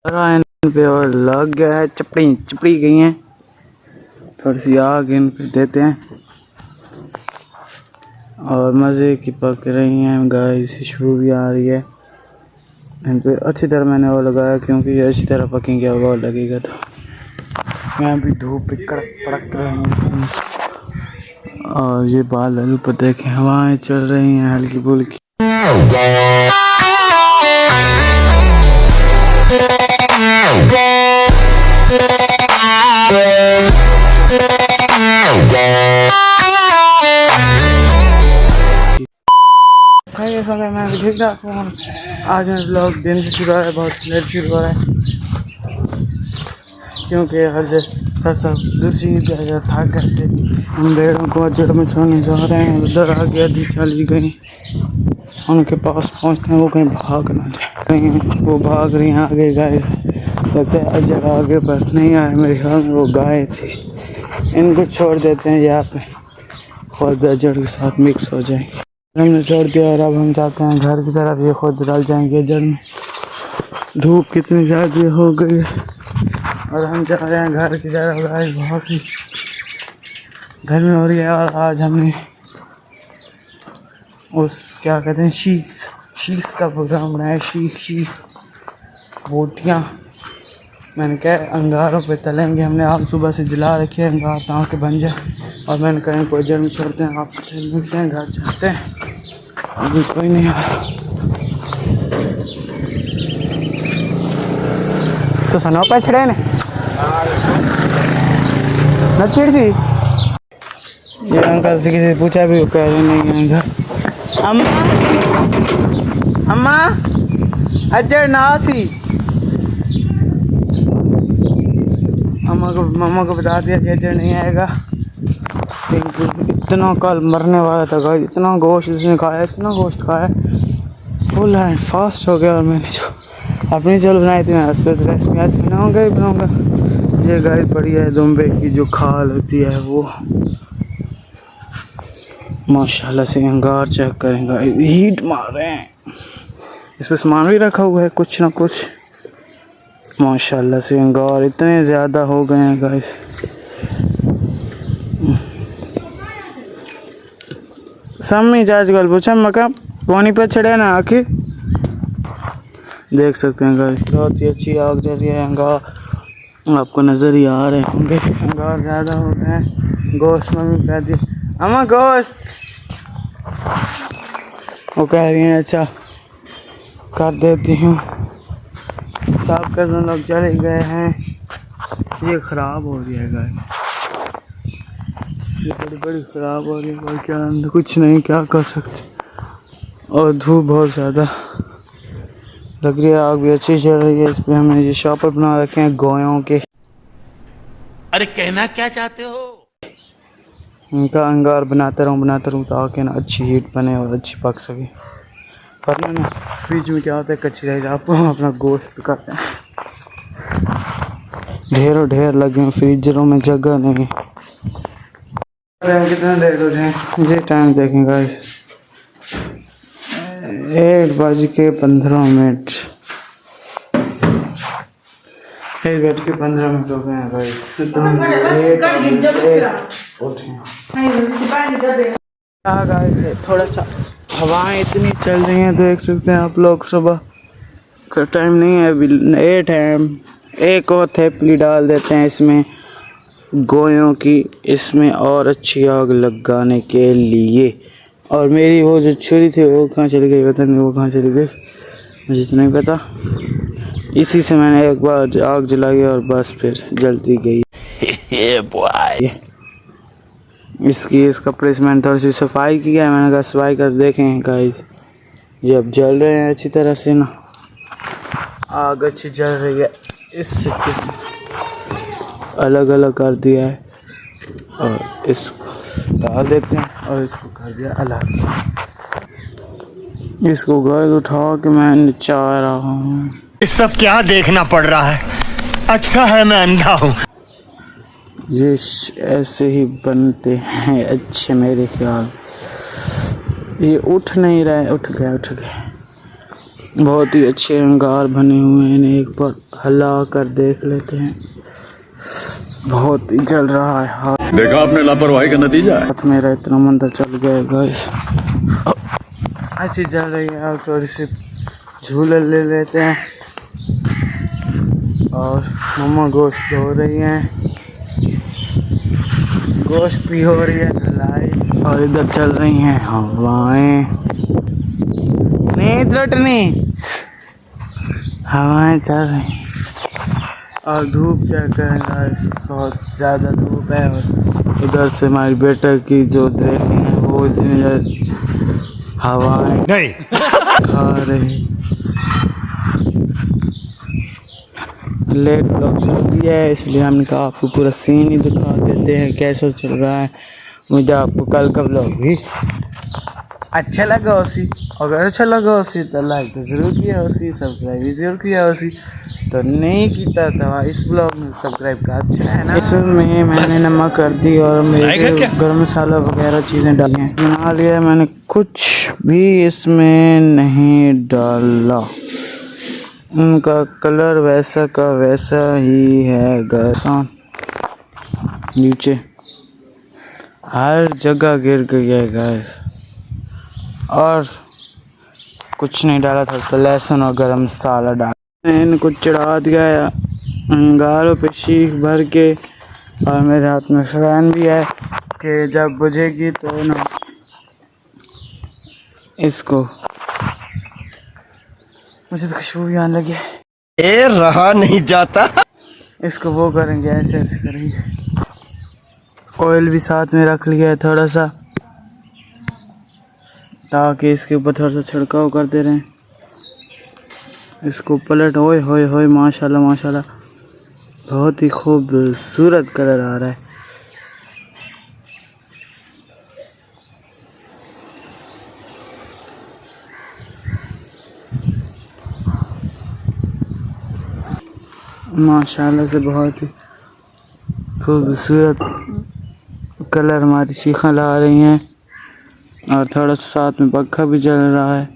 इन पे और लग गया है, चपड़ी गई हैं। थोड़ी सी आग इन पे देते हैं और मज़े की पक रही हैं गाइस। खुशबू भी आ रही है। इन पे अच्छी तरह मैंने वो लगाया क्योंकि ये अच्छी तरह पकेंगे वो लगेगा। तो यहाँ भी धूप भी कड़क रहे हैं और ये बादल पर देखें, हवाएं चल रही हैं हल्की फुल्की। मैं भी ठीक ठाक हूँ। आज मैं ब्लॉग दिन से शुरू हो रहा है, बहुत लेट शुरू हो रहा है क्योंकि हर सब दूसरी जगह थक गए थे। हम भेड़ों को जड़ में सोने जा रहे हैं। उधर आगे आधी चली गई, उनके पास पहुँचते हैं। वो कहीं भाग ना जाए, कहीं वो भाग रही हैं आगे गाय। लगता है अजर आगे पर नहीं आए, मेरे ख्याल में वो गाय थी। इनको छोड़ देते हैं यहाँ पे, खुद अजर के साथ मिक्स हो जाएंगे। हमने छोड़ दिया और अब हम जाते हैं घर की तरफ। ये खुद डल जाएंगे जड़ में। धूप कितनी ज़्यादा हो गई है और हम जा रहे हैं घर की तरफ। आज बहुत ही गर्मी हो रही है और आज हमने उस क्या कहते हैं शीश का प्रोग्राम बनाया। शीश बोटियाँ मैंने कहा अंगारों पे तलेंगे। हमने आप सुबह से जला रखी है अंगार ताकि बन जाए और मैंने कहा कोई जड़ में छोड़ते हैं। आपसे फिर मिलते हैं, घर जाते हैं। अभी कोई नहीं आ रहा तो सनो पे छड़े ने न चिड़ थी। ये अंकल से किसी पूछा भी कह रहे नहीं है घर। अम्मा अजय नासी मम्मा को बता दिया कि अजय नहीं आएगा। इतना कल मरने वाला था गाइस, इतना गोश्त इसने खाया, इतना गोश्त खाया, फुल हैंड फास्ट हो गया। और मैंने जो अपनी चल बनाई थी, मैं रेसिपी आज बनाऊँगा। ये गाइस बढ़िया है, दुम्बे की जो खाल होती है वो माशाल्लाह से। अंगार चेक करेंगे, हीट मार रहे हैं। इस पर सामान भी रखा हुआ है कुछ ना कुछ। माशाल्लाह से अंगार इतने ज़्यादा हो गए हैं गाइस। सम्मी चार्ज कल पूछा मका पानी पर चढ़े ना आके देख सकते हैं गाइस। बहुत ही अच्छी आग जल रही है। अंगार आपको नज़र ही आ रहे होंगे। अंगार ज़्यादा हो गए हैं। गोश्त मम्मी कह दी अम्मा गोश्त, वो कह रही हैं अच्छा कर देती हूँ। साफ करने लोग चले गए हैं। ये ख़राब हो रही है गाइस, ये बड़ी ख़राब हो रही है। क्या कुछ नहीं क्या कर सकते। और धूप बहुत ज़्यादा लग रही है। आग भी अच्छी चल रही है। इस पर हमने ये शॉपर बना रखे हैं गोयों के। अरे कहना क्या चाहते हो? उनका अंगार बनाता रहूँ ताकि ना अच्छी हीट बने और अच्छी पक सके। पर ना फ्रिज में क्या होता है कच्ची रह जाए। आपको अपना गोश्त करते हैं, ढेरों ढेर लगे हैं फ्रीजरों में, जगह नहीं। कितना देर हो जाए ये टाइम देखेंगे 1:15। 1:15 हो गए हैं भाई। थोड़ा सा हवाएं इतनी चल रही हैं, देख सकते हैं आप लोग। सुबह का टाइम नहीं है, अभी 8 है। एक और थैपली डाल देते हैं इसमें गोयों की, इसमें और अच्छी आग लगाने के लिए। और मेरी वो जो छुरी थी वो कहाँ चली गई पता नहीं, वो कहाँ चली गई मुझे तो नहीं पता। इसी से मैंने एक बार आग जलाई और बस फिर जलती गई। इसका प्लेसमेंट थोड़ी सी सफाई की है। मैंने कहा सफाई कर देखें गाइस। ये अब जल रहे हैं अच्छी तरह से ना, आग अच्छी जल रही है। इससे अलग अलग कर दिया है और इसको डाल देते हैं और इसको कर दिया अलग। इसको गाइस उठा के मैं नीचा आ रहा हूँ। ये सब क्या देखना पड़ रहा है? अच्छा है मैं अंधा हूँ। ये ऐसे ही बनते हैं अच्छे मेरे ख्याल। ये उठ नहीं रहा है, उठ गया। बहुत ही अच्छे अंगार बने हुए हैं, इन्हें एक बार हिला कर देख लेते हैं। बहुत ही जल रहा है हाथ। देखा आपने लापरवाही का नतीजा है। हाथ मेरा इतना मंदा चल गया है गाइस। अच्छी चल रही है। और थोड़ी सी झूले ले लेते हैं। और मम्मा गोश्त धो रही हैं, गोश्त भी हो रही है ढलाई। और इधर चल रही हैं हवाएं, नहीं लटनी हवाएं चल रही। और धूप चेक करें गाइस, बहुत ज़्यादा धूप है। और इधर से हमारी बेटा की जो देखें हैं वो इतनी ज़्यादा हवाएं नहीं खा रही। लेट ब्लॉग शुरू किया है इसलिए हमने कहा आपको पूरा सीन ही दिखा देते हैं कैसा चल रहा है। मुझे आपको कल का ब्लॉग भी अच्छा लगा उसी, अगर अच्छा लगा उसी तो लाइक तो ज़रूर किया उसी, सब्सक्राइब भी ज़रूर किया उसी। तो नहीं किया तो इस ब्लॉग में सब्सक्राइब का अच्छा है ना। इसमें मैंने नमक कर दी और मेरे गरम मसाला वगैरह चीज़ें डाली हैं, बना लिया। मैंने कुछ भी इसमें नहीं डाला, उनका कलर वैसा का वैसा ही है गैसान। नीचे हर जगह गिर गई है गैस। और कुछ नहीं डाला था, तो लहसुन और गरम मसाला डाला। इनको चढ़ा दिया है अंगारों पे शीख भर के। और मेरे हाथ में फैन भी है कि जब बुझेगी तो ना इसको, मुझे तो खुशबू भी आने लगी। ये रहा नहीं जाता। इसको वो करेंगे, ऐसे ऐसे करेंगे। ऑयल भी साथ में रख लिया है थोड़ा सा, ताकि इसके ऊपर थोड़ा सा छिड़काव करते रहें। इसको पलट, ओए होए होए माशाल्लाह माशाल्लाह, बहुत ही खूबसूरत कलर आ रहा है। माशाल्लाह से बहुत ही खूबसूरत कलर हमारी चीखें ला रही हैं। और थोड़ा सा साथ में पंखा भी चल रहा है।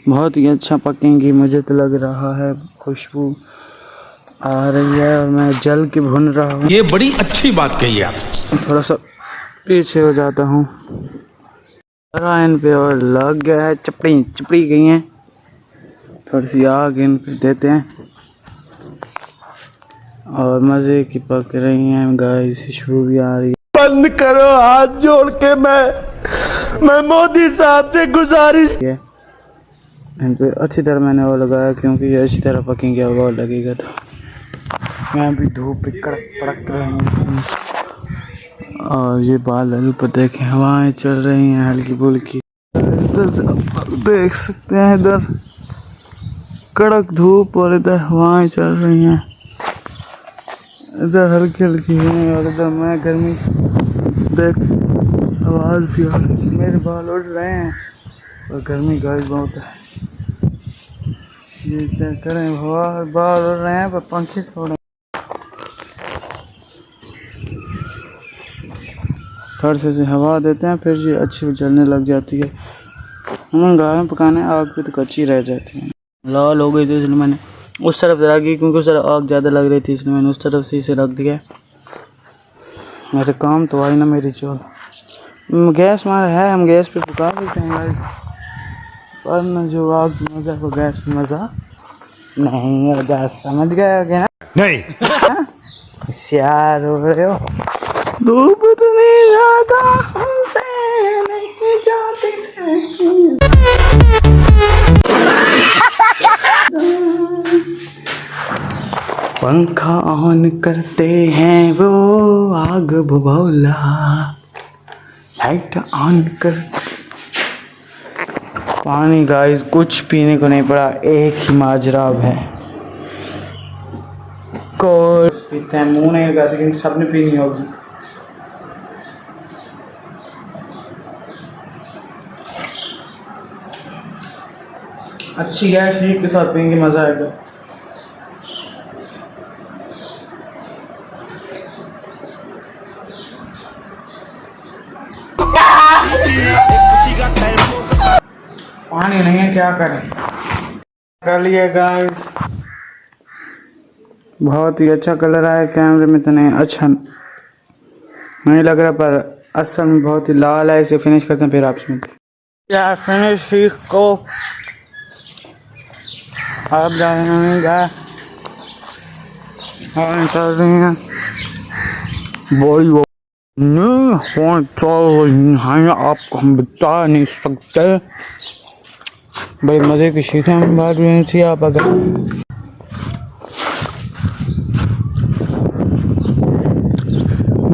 बहुत ही अच्छा पकेंगी, मुझे तो लग रहा है। खुशबू आ रही है और मैं जल के भून रहा हूँ। ये बड़ी अच्छी बात कही आप। थोड़ा सा पीछे हो जाता हूँ। इन पे और लग गया है, चपड़ी चपड़ी गई हैं। थोड़ी सी आग इन पे देते हैं और मज़े की पक रही हैं गाइस। खुशबू भी आ रही है। बंद करो हाथ जोड़ के, मैं मोदी साहब से गुजारिश। इन पे अच्छी तरह मैंने वो लगाया, क्योंकि ये अच्छी तरह पकेंगे और वो लगेगा। तो यहाँ भी धूप पे कड़क पड़क रहे हैं। और ये बादल पर देखें, हवाएं चल रही हैं हल्की फुल्की। इधर से आप देख सकते हैं, इधर कड़क धूप और इधर हवाएं चल रही हैं। इधर हल्की हल्की है और इधर मैं गर्मी देख, आवाज़ भी आ रही है। मेरे बाल उड़ रहे हैं और गर्मी गाइस बहुत है। ये क्या करें, हवा बाल उड़ रहे हैं पर पंखे छोड़े। थोड़े से हवा देते हैं, फिर ये अच्छी जलने लग जाती है। हम गाय में पकाने आग पे तो कच्ची रह जाती है। लाल हो गई थी इसलिए मैंने उस तरफ रख दी, क्योंकि उस तरफ आग ज़्यादा लग रही थी, इसलिए मैंने उस तरफ से इसे रख दिया। मेरे काम तो आई ना मेरी चोल। गैस हमारा है, हम गैस पे पका देते हैं गाइस, पर न जो आग मज़ा वो गैस पे मज़ा नहीं है। गैस समझ गए हो क्या? नहीं होशियार हो रहे हो। धूप तो नहीं जाता हमसे, नहीं जाती से। पंखा ऑन करते हैं वो आग बबूला, लाइट ऑन कर। पानी गाइस कुछ पीने को नहीं पड़ा, एक ही माजराब है। कोई पीते हैं, मुँह नहीं लगाते, क्योंकि सबने पीनी होगी। अच्छी है, शीख के साथ पियेंगे, मज़ा आएगा। पानी नहीं है, क्या करें। कर लिए गाइस, बहुत ही अच्छा कलर आया, कैमरे में तो नहीं अच्छा नहीं लग रहा, पर असल में बहुत ही लाल है। इसे फिनिश करते हैं फिर आपसे मिलते हैं। या फिनिश ही को आप जाएंगे चल रही हैं बड़ी आपको हम बता नहीं सकते। बड़े मज़े की चीज़ें हम बात रही थी। आप अगर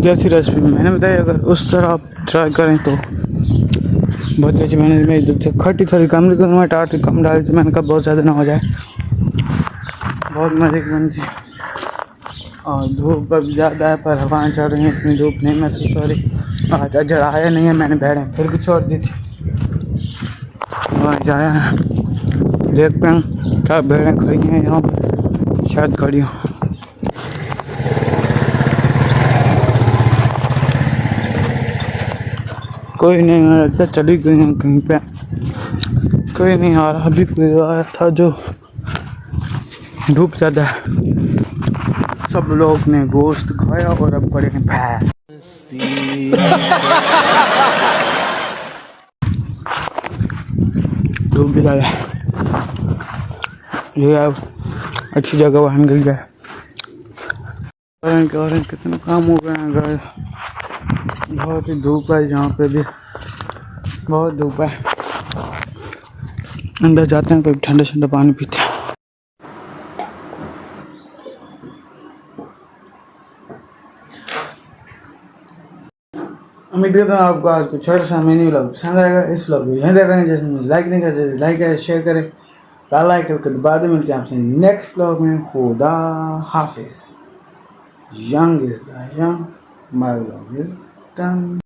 जैसी रेसिपी मैंने बताई, अगर उस तरह आप ट्राई करें तो बहुत अच्छी। मैंने मेरी दूध से खट्टी थोड़ी कम ली, मैं टाट कम डाली थी, मैंने कहा बहुत ज़्यादा ना हो जाए। बहुत मज़े की बनी थी। और धूप अब ज़्यादा है, पर हवाएं चल रही हैं, इतनी धूप नहीं महसूस हो रही। आज अजर आया नहीं है, मैंने भेड़ें फिर भी छोड़ दी थी। आज आया है, देखते हैं क्या भेड़ें खड़ी हैं यहाँ पर, शायद खड़ी हो। कोई नहीं आ रहा, चली गई हैं कहीं पे, कोई नहीं आ रहा। अभी कोई आया था जो धूप ज़्यादा है। सब लोग ने गोश्त खाया और अब पड़े हैं भैंस। धूप भी ज़्यादा है, ये अब अच्छी जगह बन गई है। और कितना काम हो गया है गाइस, बहुत ही धूप है यहाँ पे भी, बहुत धूप है। अंदर जाते हैं, कोई ठंडा ठंडा पानी पीते हैं। उम्मीद करता हूँ आपको आज कुछ छोटा सा मिनी व्लॉग पसंद आएगा। इस व्लॉग को यहीं देख रहे हैं, जैसे मुझे लाइक नहीं कर सकते, लाइक करें, शेयर करें, बेल आइकन के बाद मिलते हैं आपसे नेक्स्ट व्लॉग में। खुदा हाफिज। Young is the young, my vlog is done.